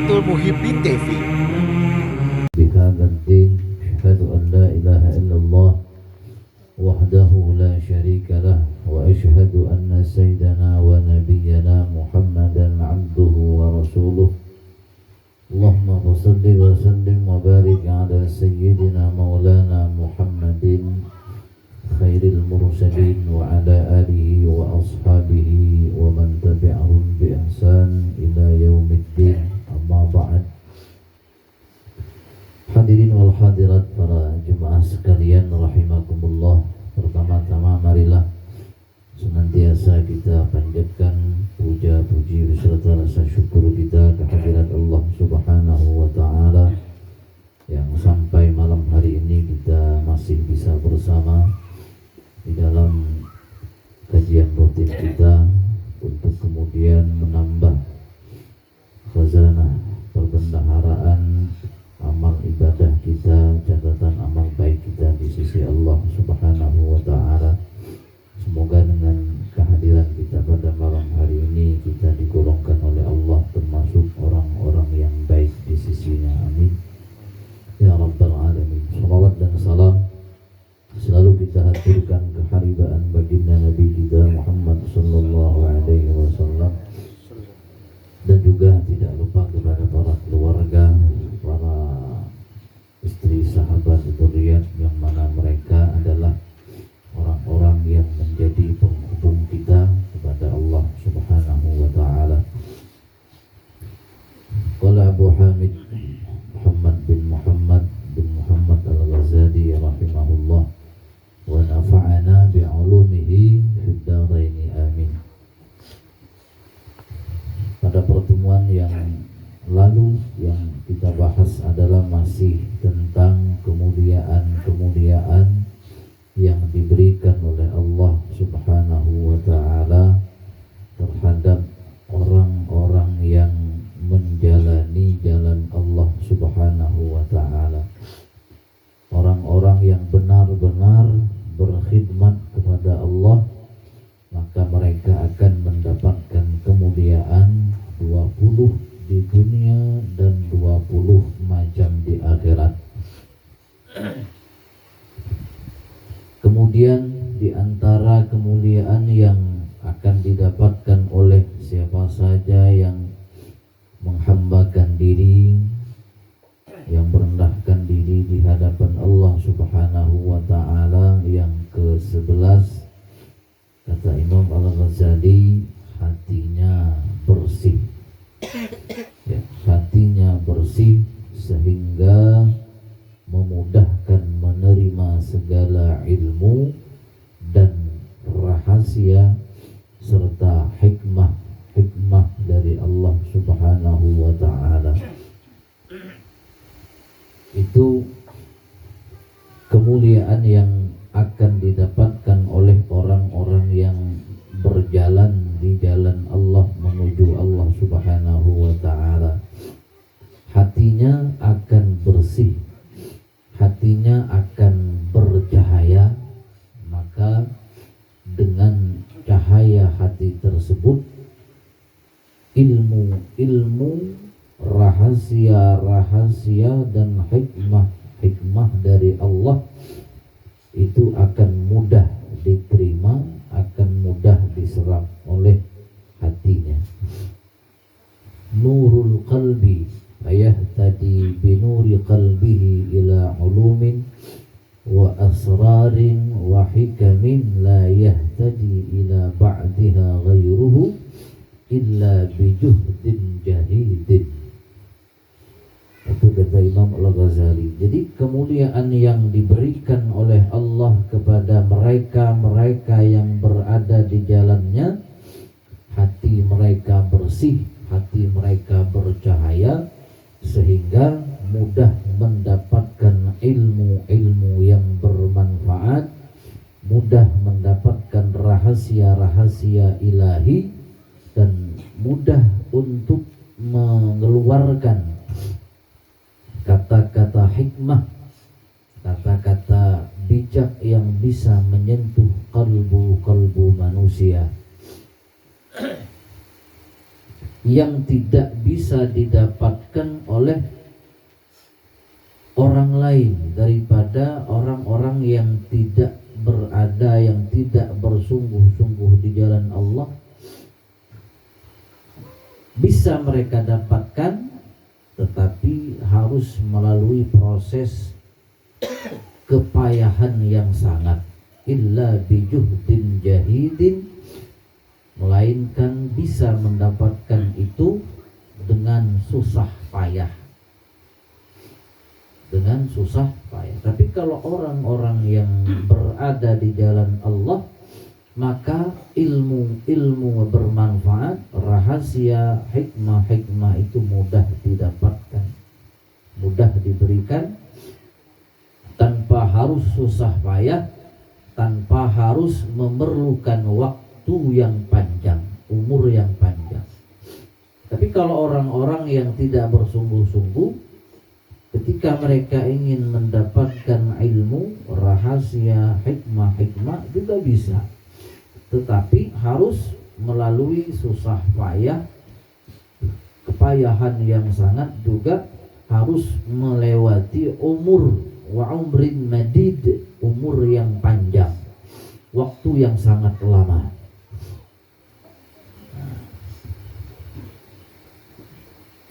Rodatul Muhibbin TV. بهذا الدين أشهد أن لا إله إلا الله وحده لا شريك له وأشهد أن سيدنا ونبينا محمدا عبده ورسوله اللهم صل وسلم وبارك على سيدنا مولانا محمد خير المرسلين وعلى آله وأصحابه ومن تبعهم بإحسان إلى يوم الدين. أما بعد. Hadirin wal hadirat, para jemaah sekalian rahimakumullah. Pertama-tama marilah senantiasa kita panjatkan puja-puji beserta rasa syukur kita kehadirat Allah Subhanahu wa taala yang sampai malam hari ini kita masih bisa bersama di dalam kajian rutin kita untuk kemudian menambah khazanah perbendaharaan amal ibadah kita, catatan amal baik kita di sisi Allah Subhanahu wa taala. Semoga dengan kehadiran kita pada malam hari ini kita digolongkan oleh Allah termasuk orang-orang yang baik di sisinya. Amin ya rabbal alamin. Salawat dan salam selalu kita haturkan keharibaan baginda Nabi kita Muhammad sallallahu alaihi wasallam, dan juga tidak lupa kepada para keluarga, para istri, sahabat, dzurriyyat yang mana mereka adalah orang-orang yang menjadi penghubung kita kepada Allah Subhanahu wa taala. Qala Abu Hamid Muhammad bin Muhammad Al-Ghazali rahimahullah wa nafa'ana bi'ulumihi fid dharain amin. Pada pertemuan yang lalu yang kita bahas adalah masih tentang kemuliaan yang diberikan oleh Allah Subhanahu wa taala terhadap orang-orang yang menjalani jalan Allah Subhanahu wa taala. Orang-orang yang benar-benar berkhidmat kepada Allah, maka mereka akan mendapatkan kemuliaan 20 di dunia dan 20 macam di akhirat. Kemudian di antara kemuliaan yang akan didapatkan oleh siapa saja yang menghambakan diri, yang merendahkan diri di hadapan Allah Subhanahu wa taala, yang ke-11 kata Imam Al-Ghazali, hatinya bersih. Ya, hatinya bersih sehingga memudahkan menerima segala ilmu dan rahasia serta hikmah dari Allah Subhanahu wa taala. Itu kemuliaan yang akan didapatkan oleh orang-orang yang berjalan di jalan Allah menuju Allah Subhanahu wa taala. Hatinya akan bersih, hatinya akan bercahaya, maka dengan cahaya hati tersebut ilmu rahasia dan hikmah dari Allah itu akan mudah diterima, akan mudah diserap oleh hatinya. Nurul qalbi ayahtadi binuri qalbihi ila ulumin wa asrarin wa hikamin la yahtadi ila ba'diha ghayruhu illa bijuhdin jahidin. Itu kata Imam Al-Ghazali. Jadi kemuliaan yang diberikan oleh Allah kepada mereka yang berada di jalannya, hati mereka bersih, hati mereka bercahaya, sehingga mudah mendapatkan ilmu yang bermanfaat, mudah mendapatkan rahasia ilahi, dan mudah untuk mengeluarkan kata-kata hikmah, kata-kata bijak yang bisa menyentuh kalbu manusia, yang tidak bisa didapatkan oleh orang lain daripada orang-orang yang tidak berada, yang tidak bersungguh-sungguh di jalan Allah, bisa mereka dapatkan, tetapi harus melalui proses kepayahan yang sangat, illa bijuhdin jahidin, melainkan bisa mendapatkan itu dengan susah payah, dengan susah payah. Tapi kalau orang-orang yang berada di jalan Allah, maka ilmu bermanfaat, rahasia, hikmah itu mudah didapatkan, mudah diberikan, tanpa harus susah payah, tanpa harus memerlukan waktu yang panjang, umur yang panjang. Tapi kalau orang-orang yang tidak bersungguh-sungguh, ketika mereka ingin mendapatkan ilmu, rahasia, hikmah juga bisa, tetapi harus melalui susah payah, kepayahan yang sangat, juga harus melewati umur, wa umrin madid, umur yang panjang, waktu yang sangat lama.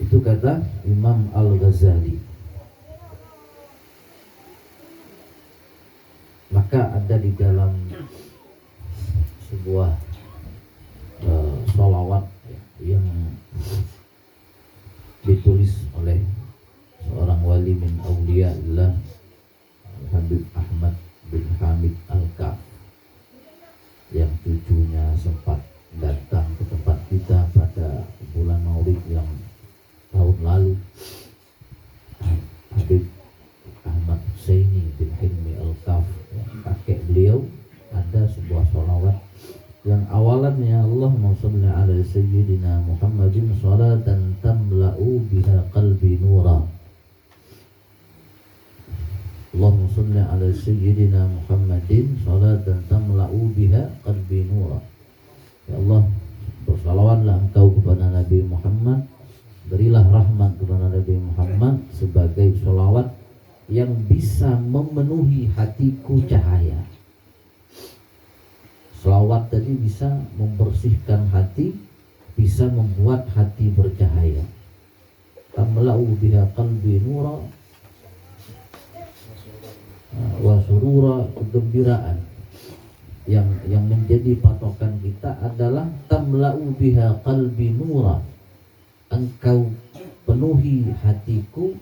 Itu kata Imam Al-Ghazali. Maka ada di dalam sebuah sholawat yang ditulis oleh seorang wali min awliyaillah, Habib Ahmad bin Hamid Al-Kaf, yang cucunya sempat datang ke tempat kita pada bulan Maulid yang tahun lalu. Habib Ahmad Husaini bin Hilmi Al-Kaf, kakek beliau, ada sebuah sholawat yang awalannya Allahumma sholli ala sayyidina Muhammadin salatan tamla'u biha qalbi nura. Allahumma sholli ala sayyidina Muhammadin salatan tamla'u biha qalbi nura. Ya Allah, bersalawatlah engkau kepada Nabi Muhammad, berilah rahmat kepada Nabi Muhammad sebagai sholawat yang bisa memenuhi hatiku cahaya. Selawat tadi bisa membersihkan hati, bisa membuat hati bercahaya. Tamla'u biha qalbi nura wa surura, kegembiraan. Yang menjadi patokan kita adalah tamla'u biha qalbi nura, engkau penuhi hatiku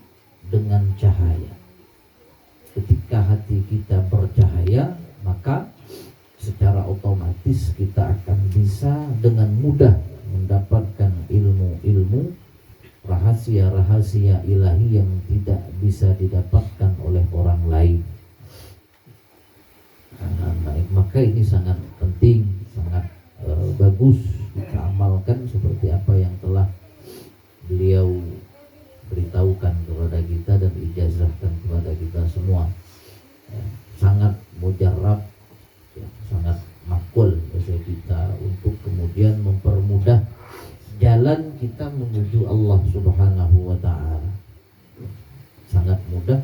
dengan cahaya. Ketika hati kita bercahaya, maka secara otomatis kita akan bisa dengan mudah mendapatkan ilmu-ilmu, rahasia-rahasia ilahi yang tidak bisa didapatkan oleh orang lain. Maka ini sangat penting, sangat bagus kita amalkan seperti apa yang telah beliau beritahukan kepada kita dan ijazahkan kepada kita semua. Sangat mujarab, sangat makul bagi kita untuk kemudian mempermudah jalan kita menuju Allah Subhanahu wa ta'ala. Sangat mudah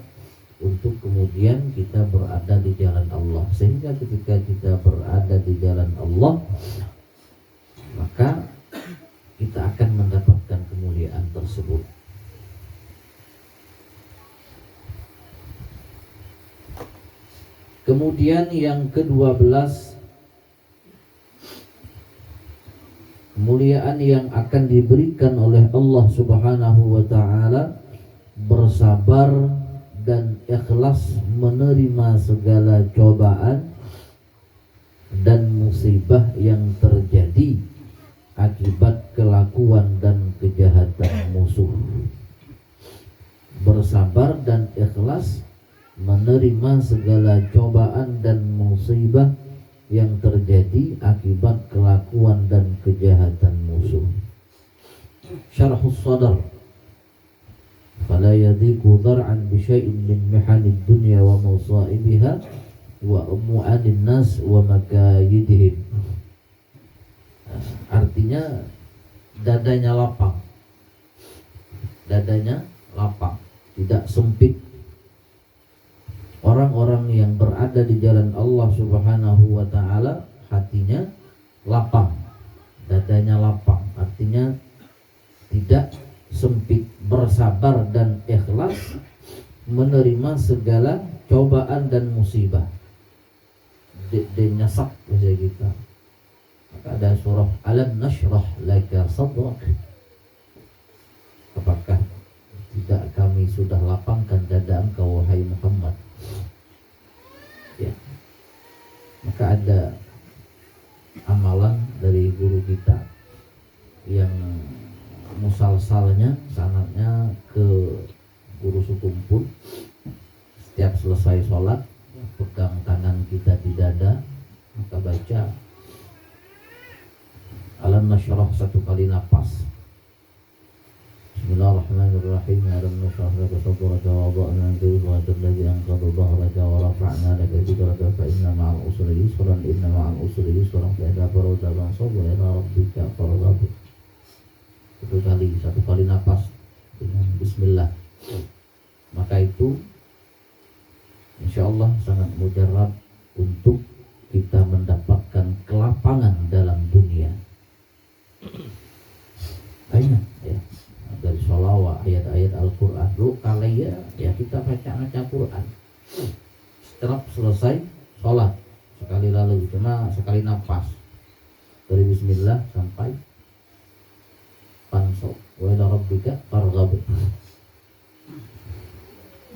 untuk kemudian kita berada di jalan Allah, sehingga ketika kita berada di jalan Allah, maka kita akan mendapatkan kemuliaan tersebut. Kemudian yang ke-12, kemuliaan yang akan diberikan oleh Allah Subhanahu wa ta'ala, bersabar dan ikhlas menerima segala cobaan dan musibah yang terjadi akibat kelakuan dan kejahatan musuh. Bersabar dan ikhlas menerima segala cobaan dan musibah yang terjadi akibat kelakuan dan kejahatan musuh. Syarhus Sadar, fala yadhiku dhar'an bi syai'in min mihanid dunya wa masaibiha wa umu'anin nas wa makayidihim. Artinya dadanya lapang, dadanya lapang, tidak sempit. Orang-orang yang berada di jalan Allah Subhanahu wa taala hatinya lapang, dadanya lapang, artinya tidak sempit, bersabar dan ikhlas menerima segala cobaan dan musibah. Nyasak bahasa kita. Maka ada surah Alam Nashrah Laka Sadrak. Apakah tidak kami sudah lapangkan dada engkau wahai Muhammad? Ya. Maka ada amalan dari guru kita yang musalsalnya sanadnya ke guru Sukumpul. Setiap selesai sholat pegang tangan kita di dada, maka baca Alam Nashrah 1 kali napas. Bismillahirrahmanirrahim. Alam nashrah laka sadraka wa wada'na anka wizraka alladhi anqadha dhahraka wa rafa'na laka dhikraka fa inna ma'al usri yusran inna ma'al usri yusran fa idza faragta fansab wa ila rabbika farghab. 1 kali napas dengan bismillah. Maka itu insyaallah sangat mujarab untuk kita mendapatkan kelapangan dalam dunia. Banyak ya, dari sholawat, ayat-ayat Al-Quran. Lu kalau ya kita baca Quran. Setelah selesai sholat sekali lalu, cuma sekali nafas dari bismillah sampai fansab wa ila rabbika farghab.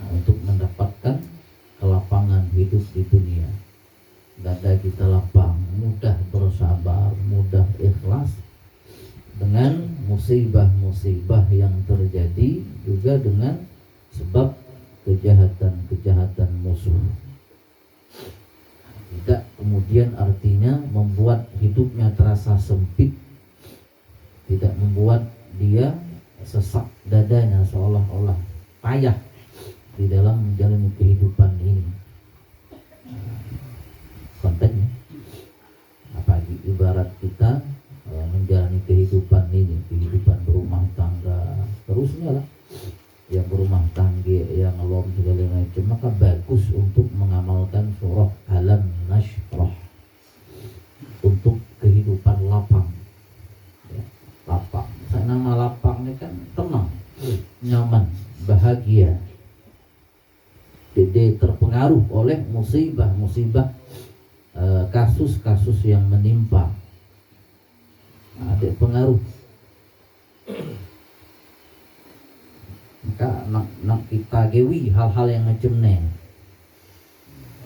Untuk mendapatkan kelapangan hidup di dunia, dada kita lapang, mudah bersabar, mudah ikhlas dengan musibah-musibah yang terjadi, juga dengan sebab kejahatan-kejahatan musuh. Tidak kemudian artinya membuat hidupnya terasa sempit, tidak membuat dia sesak dadanya seolah-olah payah di dalam menjalani kehidupan ini. Konteksnya apalagi ibarat kita menjalani kehidupan ini, kehidupan berumah tangga, terusnya lah yang berumah tangga, yang ngelom segala macam, maka bagus untuk mengamalkan surah Alam Nashrah untuk kehidupan lapang ya, lapang. Nama lapang ini kan tenang, nyaman, bahagia, tidak terpengaruh oleh musibah-musibah, kasus-kasus yang menimpa. Ada pengaruh. Maka nak kita gewi hal-hal yang macam ni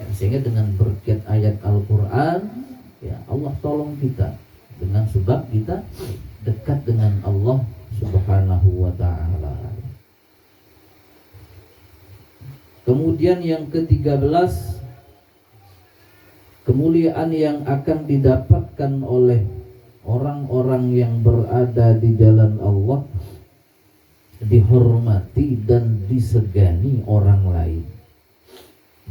ya, sehingga dengan berkat ayat Al-Quran ya Allah tolong kita dengan sebab kita dekat dengan Allah Subhanahu wa ta'ala. Kemudian yang ke-13, kemuliaan yang akan didapatkan oleh orang-orang yang berada di jalan Allah, dihormati dan disegani orang lain.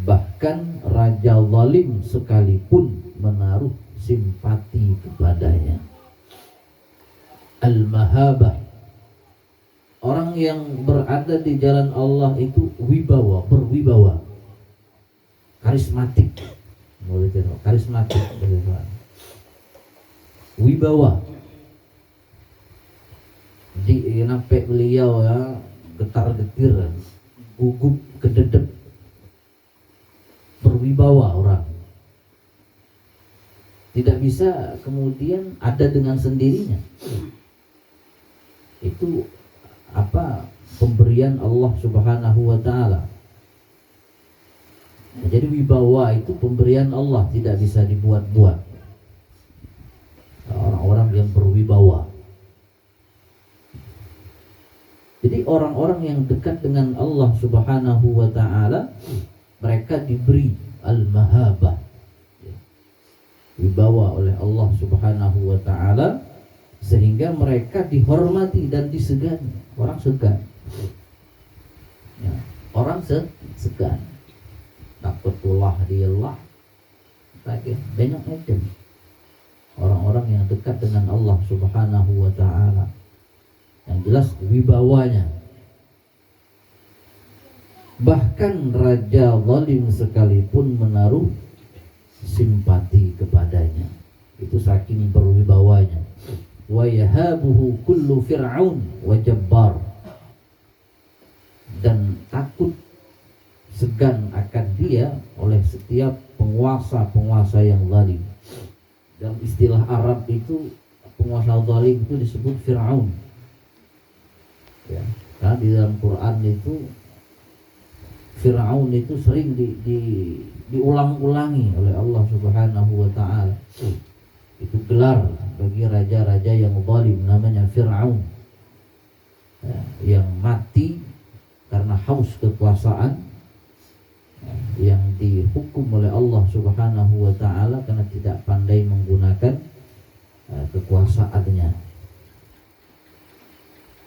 Bahkan raja zalim sekalipun menaruh simpati kepadanya. Al-mahabah, orang yang berada di jalan Allah itu wibawa, berwibawa, karismatik, karismatik, wibawa. Di nampak beliau ya getar-getir, gugup, kededep, berwibawa orang. Tidak bisa kemudian ada dengan sendirinya. Itu apa? Pemberian Allah Subhanahu wa ta'ala. Nah, jadi wibawa itu pemberian Allah, tidak bisa dibuat-buat. Orang-orang yang berwibawa. Jadi orang-orang yang dekat dengan Allah Subhanahu wa ta'ala, mereka diberi al-mahabah, wibawa oleh Allah Subhanahu wa ta'ala, sehingga mereka dihormati dan disegani. Orang segan ya, orang segan, takutullah diallah, banyak macam orang-orang yang dekat dengan Allah Subhanahu wa ta'ala. Yang jelas wibawanya Bahkan raja zalim sekalipun menaruh simpati kepadanya. Itu saking berwibawanya. Wa yahabuhu kullu fir'aun wa jabbar. Dan takut segan akan dia oleh setiap penguasa-penguasa yang zalim. Dalam istilah Arab itu penguasa zalim itu disebut Fir'aun. Ya, karena di dalam Quran itu Fir'aun itu sering diulang-ulangi oleh Allah Subhanahu wa ta'ala. Itu gelar bagi raja-raja yang zalim, namanya Fir'aun, ya, yang mati karena haus kekuasaan, ya, yang dihukum oleh Allah Subhanahu wa ta'ala karena tidak pandai menggunakan kekuasaannya.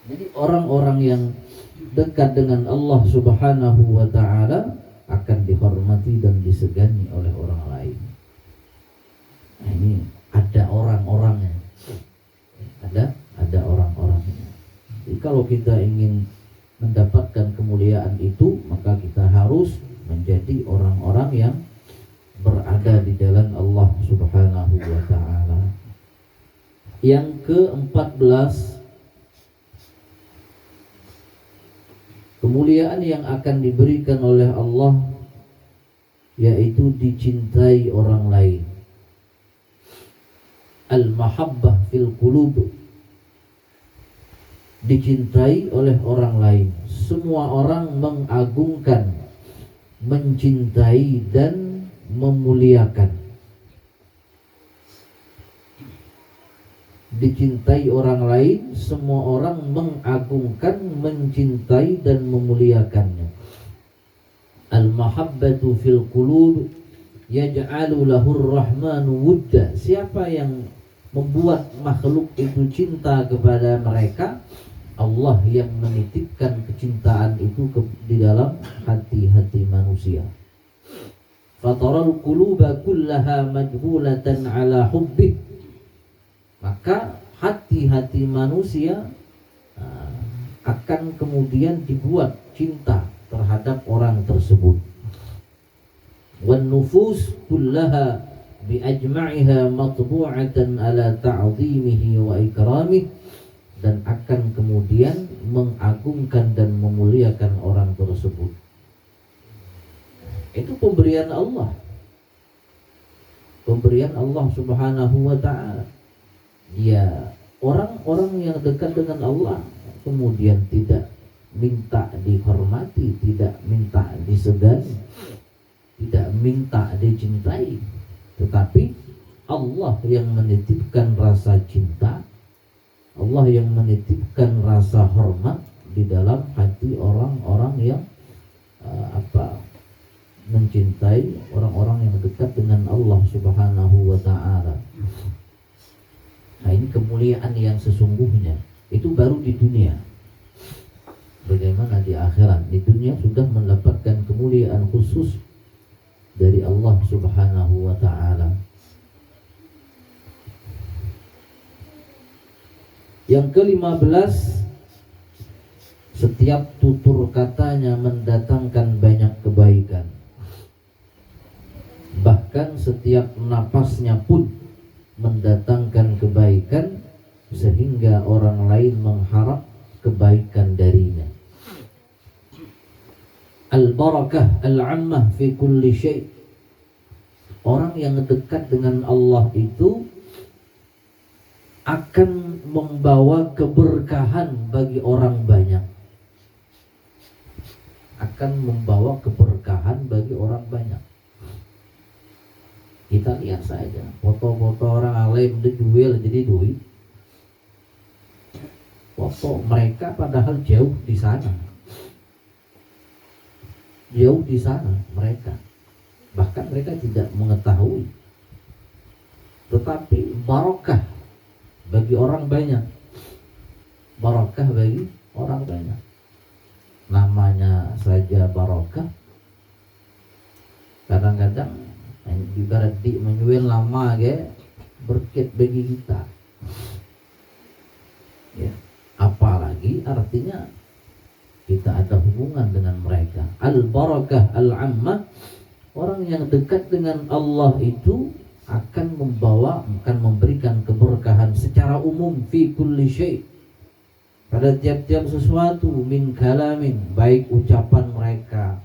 Jadi orang-orang yang dekat dengan Allah Subhanahu wa ta'ala akan dihormati dan disegani oleh orang lain. Nah, ini ada orang-orangnya. Ada orang-orangnya. Jadi kalau kita ingin mendapatkan kemuliaan itu, maka kita harus menjadi orang-orang yang berada di jalan Allah Subhanahu wa ta'ala. Yang ke-14, kemuliaan yang akan diberikan oleh Allah yaitu dicintai orang lain. Al-mahabbah fil qulub, dicintai oleh orang lain. Semua orang mengagungkan, mencintai dan memuliakan. Dicintai orang lain, semua orang mengagungkan, mencintai dan memuliakannya. Al-mahabbatu fil qulub yaj'alu lahur rahmanu wudda. Siapa yang membuat makhluk itu cinta kepada mereka, Allah yang menitipkan kecintaan itu di dalam hati-hati manusia. Fataral quluba kullaha majbulatan ala hubbih. Maka hati-hati manusia akan kemudian dibuat cinta terhadap orang tersebut. Wan nufus kullaha bi ajma'iha matbu'atan ala ta'zimihi wa ikramih, dan akan kemudian mengagungkan dan memuliakan orang tersebut. Itu pemberian Allah. Pemberian Allah Subhanahu wa ta'ala. Ya, orang-orang yang dekat dengan Allah kemudian tidak minta dihormati, tidak minta disegani, tidak minta dicintai, tetapi Allah yang menitipkan rasa cinta, Allah yang menitipkan rasa hormat di dalam hati orang-orang yang mencintai, orang-orang yang dekat dengan Allah Subhanahu wa ta'ala. Nah, ini kemuliaan yang sesungguhnya. Itu baru di dunia. Bagaimana di akhirat? Di dunia sudah mendapatkan kemuliaan khusus dari Allah Subhanahu wa ta'ala. Yang ke-15, setiap tutur katanya mendatangkan banyak kebaikan. Bahkan setiap napasnya pun mendatangkan kebaikan, sehingga orang lain mengharap kebaikan darinya. Al-barakah al-ammah fi kulli syai'. Orang yang dekat dengan Allah itu akan membawa keberkahan bagi orang banyak. Akan membawa keberkahan bagi orang banyak. Kita lihat saja foto-foto orang alim dijual jadi duit. Foto mereka padahal jauh di sana. Jauh di sana mereka. Bahkan mereka tidak mengetahui. Tetapi barakah bagi orang banyak. Barakah bagi orang banyak. Namanya saja barakah. Kadang-kadang ibarat di menyuil lama berkat bagi kita. Ya, apalagi artinya kita ada hubungan dengan mereka. Al-barakah al-ammah, orang yang dekat dengan Allah itu akan memberikan keberkahan secara umum fi kulli syai', pada tiap-tiap sesuatu, min kalamin, baik ucapan mereka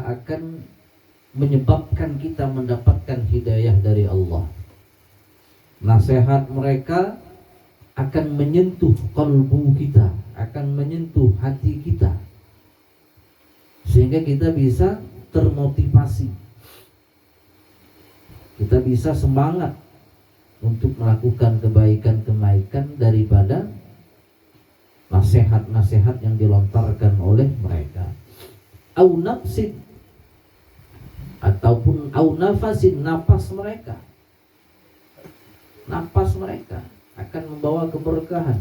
akan menyebabkan kita mendapatkan hidayah dari Allah. Nasihat mereka akan menyentuh kalbu kita, akan menyentuh hati kita, sehingga kita bisa termotivasi, kita bisa semangat untuk melakukan kebaikan-kebaikan daripada nasihat-nasihat yang dilontarkan oleh mereka. Au nafsin, ataupun au nafasin, napas mereka akan membawa keberkahan.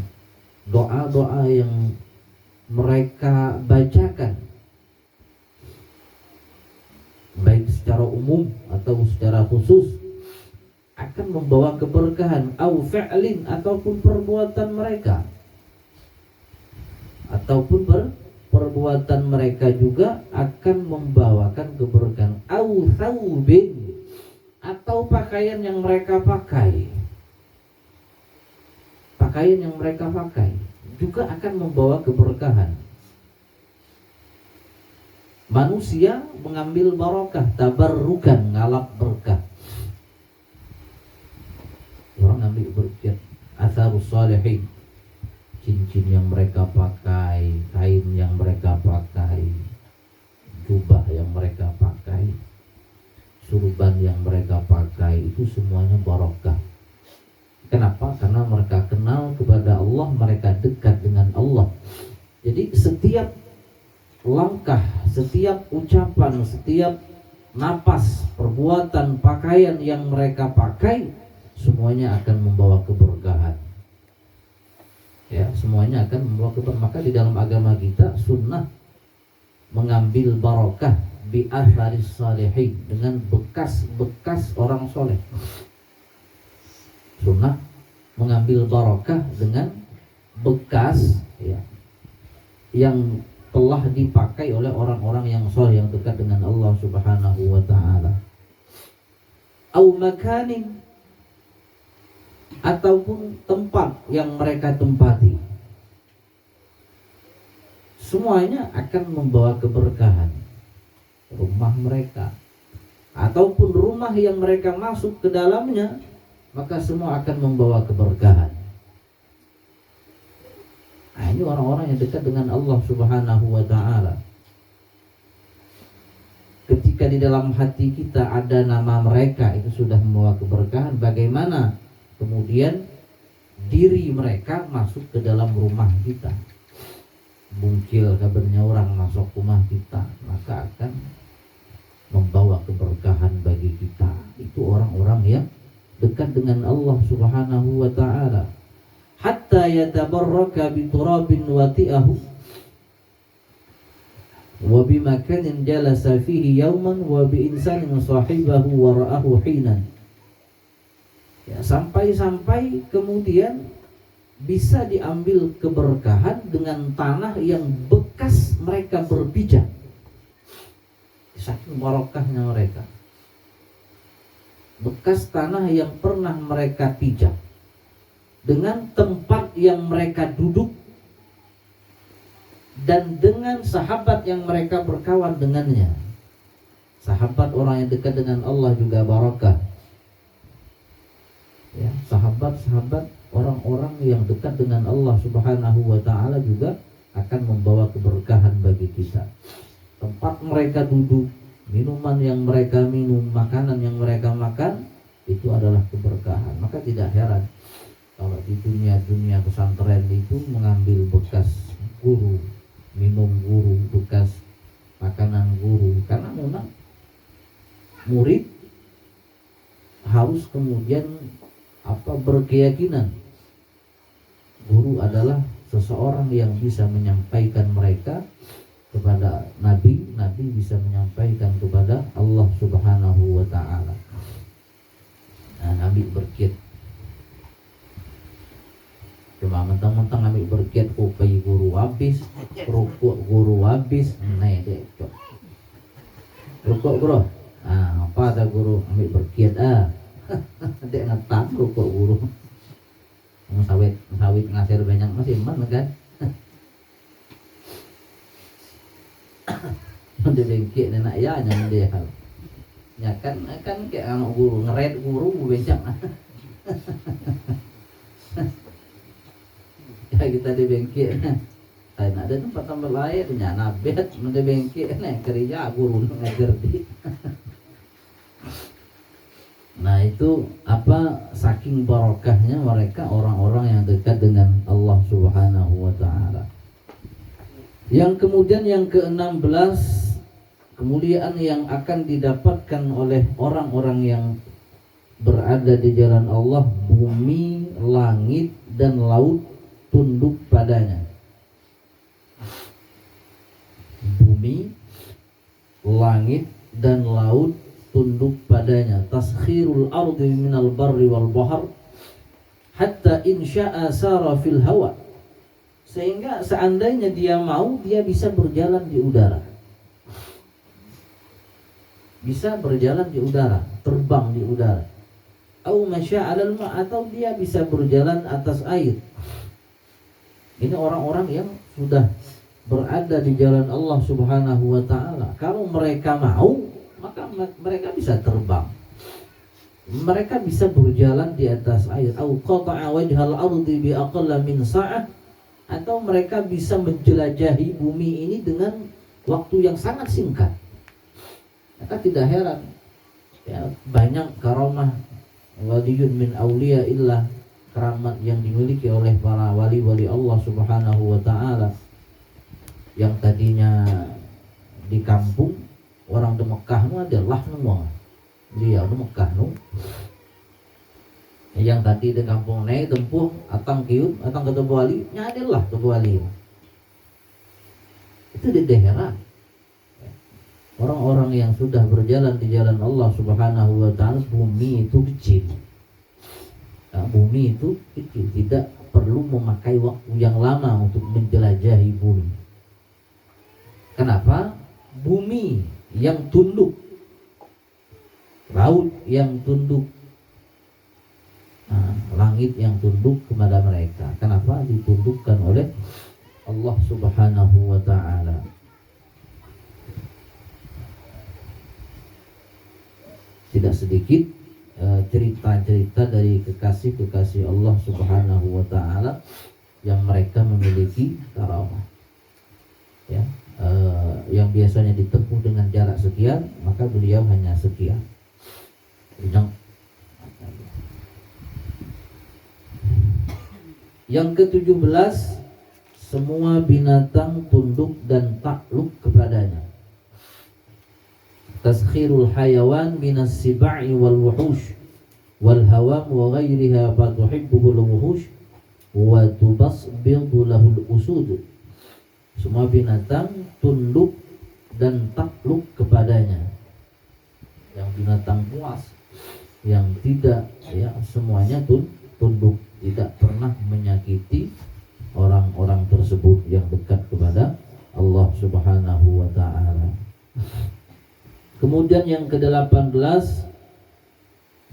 Doa-doa yang mereka bacakan, baik secara umum atau secara khusus, akan membawa keberkahan. Au fi'lin, ataupun perbuatan mereka, ataupun perbuatan mereka juga akan membawakan keberkahan. Au thawbin, atau pakaian yang mereka pakai, juga akan membawa keberkahan. Manusia mengambil barokah, tabarrukan, ngalap berkah. Orang ambil berkah, atharus salihin, cincin yang mereka pakai, kain yang mereka pakai, jubah yang mereka pakai, surban yang mereka pakai, itu semuanya barokah. Kenapa? Karena mereka kenal kepada Allah, mereka dekat dengan Allah. Jadi setiap langkah, setiap ucapan, setiap napas, perbuatan, pakaian yang mereka pakai, semuanya akan membawa keberkahan. Ya, semuanya akan membawa keberkahan. Maka di dalam agama kita sunnah mengambil barokah bi atharis salihin, dengan bekas-bekas orang soleh. Sunnah mengambil barokah dengan bekas, ya, yang telah dipakai oleh orang-orang yang soleh, yang dekat dengan Allah Subhanahu wa ta'ala. Au makanin, ataupun tempat yang mereka tempati, semuanya akan membawa keberkahan. Rumah mereka ataupun rumah yang mereka masuk ke dalamnya, maka semua akan membawa keberkahan. Nah, ini orang-orang yang dekat dengan Allah Subhanahu wa ta'ala. Ketika di dalam hati kita ada nama mereka, itu sudah membawa keberkahan. Bagaimana kemudian diri mereka masuk ke dalam rumah kita? Bungkil kabarnya orang masuk rumah kita, maka akan membawa keberkahan bagi kita. Itu orang-orang yang dekat dengan Allah Subhanahu wa ta'ala. Hatta yatabarraka biturabin wati'ahu wa bimakanin jalasa fihi yawman wa biinsanin sahibahu wa ra'ahu hinan. Ya, sampai-sampai kemudian bisa diambil keberkahan dengan tanah yang bekas mereka berpijak. Saking barokahnya mereka, bekas tanah yang pernah mereka pijak, dengan tempat yang mereka duduk, dan dengan sahabat yang mereka berkawan dengannya. Sahabat orang yang dekat dengan Allah juga barokah. Ya, sahabat-sahabat orang-orang yang dekat dengan Allah Subhanahu wa ta'ala juga akan membawa keberkahan bagi kita. Tempat mereka duduk, minuman yang mereka minum, makanan yang mereka makan, itu adalah keberkahan. Maka tidak heran kalau di dunia pesantren itu mengambil bekas guru, minum guru, bekas makanan guru. Karena memang murid harus kemudian berkeyakinan guru adalah seseorang yang bisa menyampaikan mereka kepada Nabi bisa menyampaikan kepada Allah Subhanahu wa ta'ala. Nah, Nabi berkiat, cuma mentang-mentang Nabi berkiat kopi guru habis, rokok bro, apa ada guru ambil berkiat dek ngetam rokok guru sawit ngasir banyak masih mana kan. Dia bengkik nenek ya nyanyi dia hal ya kan kayak anak guru ngeret guru bencang. Ya kita di bengkik saya ada tempat tambah lain nya nabet di bengkik nih kerja guru ngajar di. Nah itu apa saking barokahnya mereka orang-orang yang dekat dengan Allah Subhanahu wa taala. Yang kemudian yang ke-16 kemuliaan yang akan didapatkan oleh orang-orang yang berada di jalan Allah, bumi, langit dan laut tunduk padanya. Bumi, langit dan laut tunduk padanya. Taskhirul ardi minal barri wal bahr hatta insya'a sara fil hawa. Sehingga seandainya dia mau, dia bisa berjalan di udara. Bisa berjalan di udara, terbang di udara. Au masya 'alal ma, atau dia bisa berjalan atas air. Ini orang-orang yang sudah berada di jalan Allah Subhanahu wa taala. Kalau mereka mau, maka mereka bisa terbang. Mereka bisa berjalan di atas air. Au qata'a wajhal ardi bi aqalla min sa'ah, atau mereka bisa menjelajahi bumi ini dengan waktu yang sangat singkat. Maka tidak heran ya, banyak karamah waliyun min awliya illah, keramat yang dimiliki oleh para wali-wali Allah Subhanahu wa taala yang tadinya di kampung orang di Mekah nu adalah semua dia di Mekah nu yang tadi di kampung naik tempuh atang kiut atang ke Tebu Ali nyadilah Tebu Ali itu di daerah orang-orang yang sudah berjalan di jalan Allah Subhanahu wa taala. Bumi itu kecil, bumi itu kecil, tidak perlu memakai waktu yang lama untuk menjelajahi bumi. Kenapa? Bumi yang tunduk, laut yang tunduk, langit yang tunduk kepada mereka. Kenapa? Ditundukkan oleh Allah Subhanahu wa taala. Tidak sedikit cerita-cerita dari kekasih-kekasih Allah Subhanahu wa taala yang mereka memiliki karamah. Ya, yang biasanya ditempuh dengan jarak sekian, maka beliau hanya sekian. Yang ke-17, semua binatang tunduk dan takluk kepadanya. Taskhirul hayawan minas sibai wal wuhush wal hawam wa ghairiha fa tuhibbuhul wuhush wa tubasbidu lahul usud. Semua binatang tunduk dan takluk kepadanya. Yang binatang buas, yang tidak, ya semuanya tunduk, tidak pernah menyakiti orang-orang tersebut yang dekat kepada Allah Subhanahu wa taala. Kemudian yang ke-18,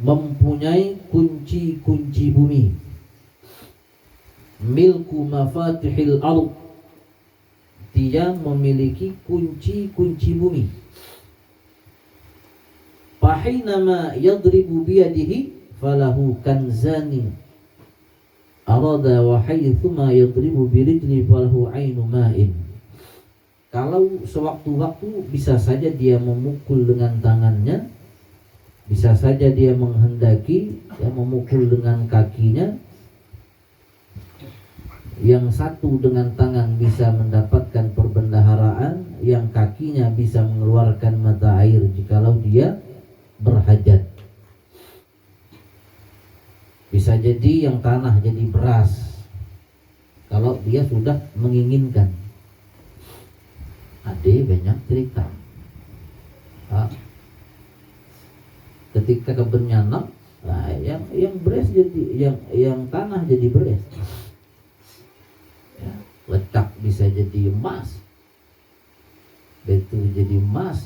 mempunyai kunci-kunci bumi. Milku mafatihil ardh, dia memiliki kunci-kunci bumi. Fahinama yadribu biyadihi falahu kanzani arada wa haythuma yadribu birijli falahu ainu ma'in. Kalau sewaktu-waktu bisa saja dia memukul dengan tangannya, bisa saja dia menghendaki ya memukul dengan kakinya. Yang satu dengan tangan bisa mendapatkan perbendaharaan, yang kakinya bisa mengeluarkan mata air jikalau dia berhajat. Bisa jadi yang tanah jadi beras kalau dia sudah menginginkan. Ada banyak cerita. Ketika kebunnya nanam, nah, yang beras jadi yang tanah jadi beras. Ya, letak bisa jadi emas, itu jadi emas,